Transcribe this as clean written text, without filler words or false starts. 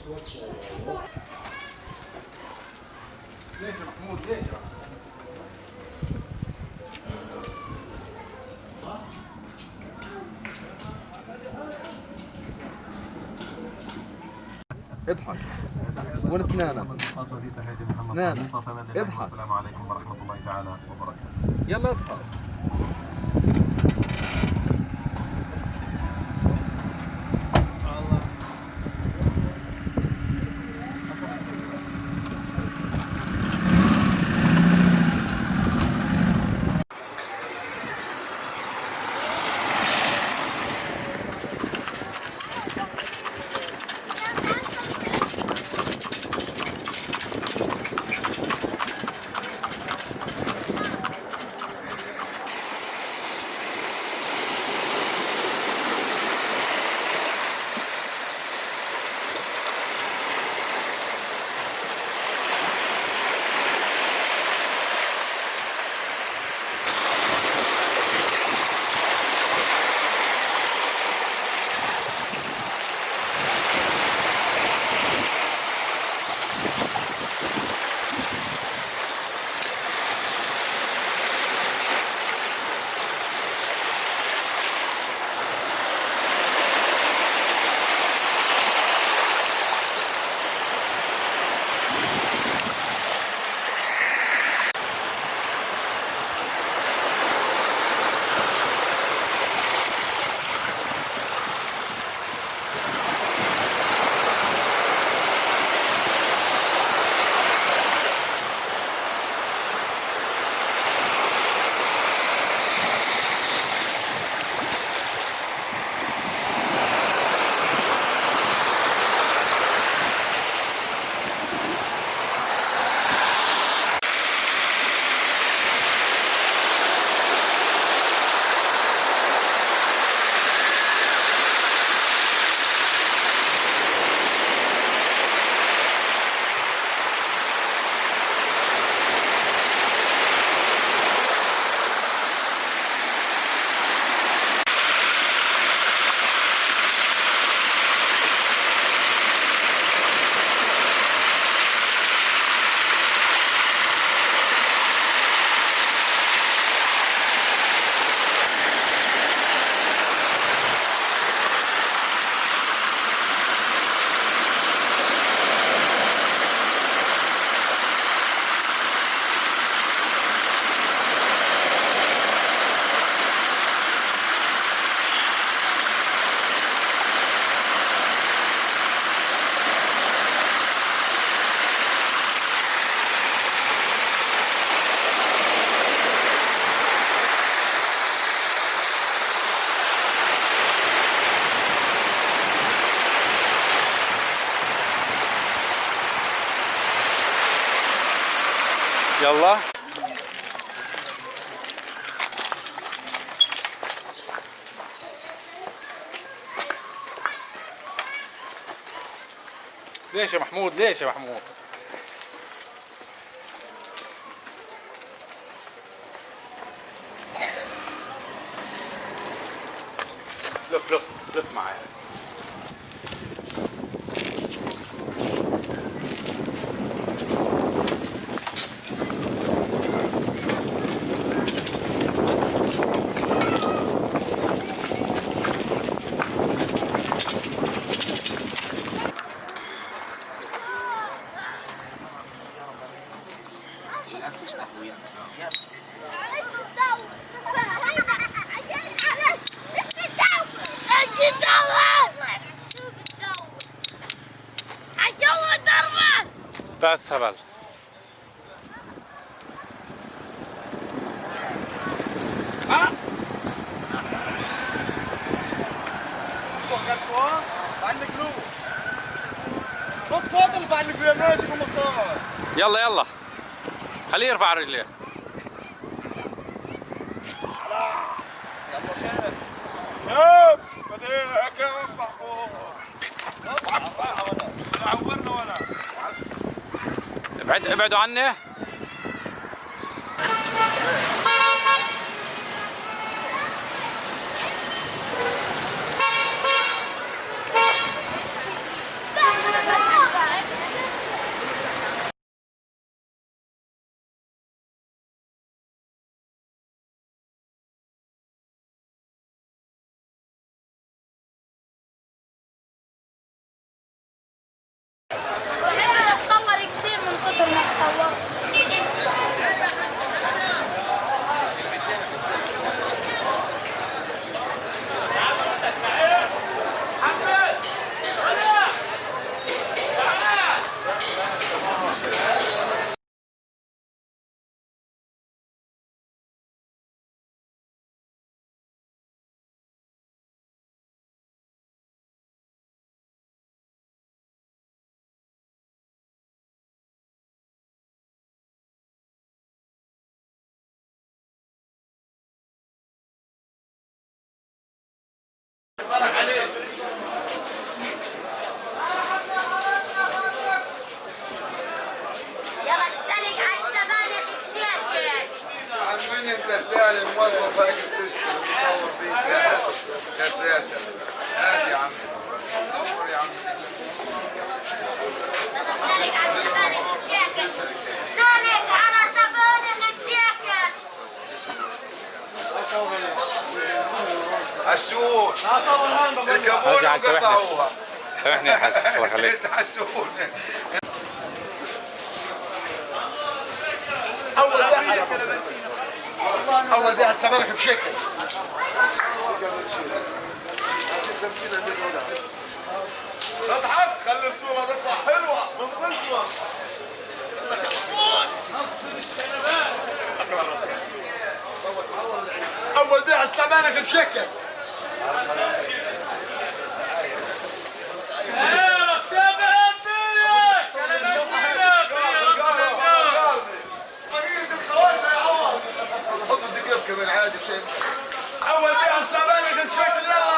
ليش يا محمود ليش؟ اضحك وين اسنانك؟ اسنانك اضحك. السلام عليكم ورحمة الله تعالى وبركاته. يلا اضحك. يلا ليش يا محمود ليش يا محمود؟ لف لف لف معايا. بس هبل. يلا يلا خليه يرفع رجليه. يلا شاب شاب بدي هيك ارفع فوق. عورنا ولا ابعدوا عني. بس تعال الموظف هاك بتشتغل بصور فيك يا ساتر. هات يا عمي صور يا عمي. سالك على زبون الجاكل. عشون الكابون قطعوها. سامحني يا حاج الله يخليك. عشون اول بيع السمك بشكل. اضحك خلي الصورة تطلع حلوة من قسمة. اول بيع السمك بشكل. حط الدقيق كمان عادي شيء. اول بيع السمك بشكل.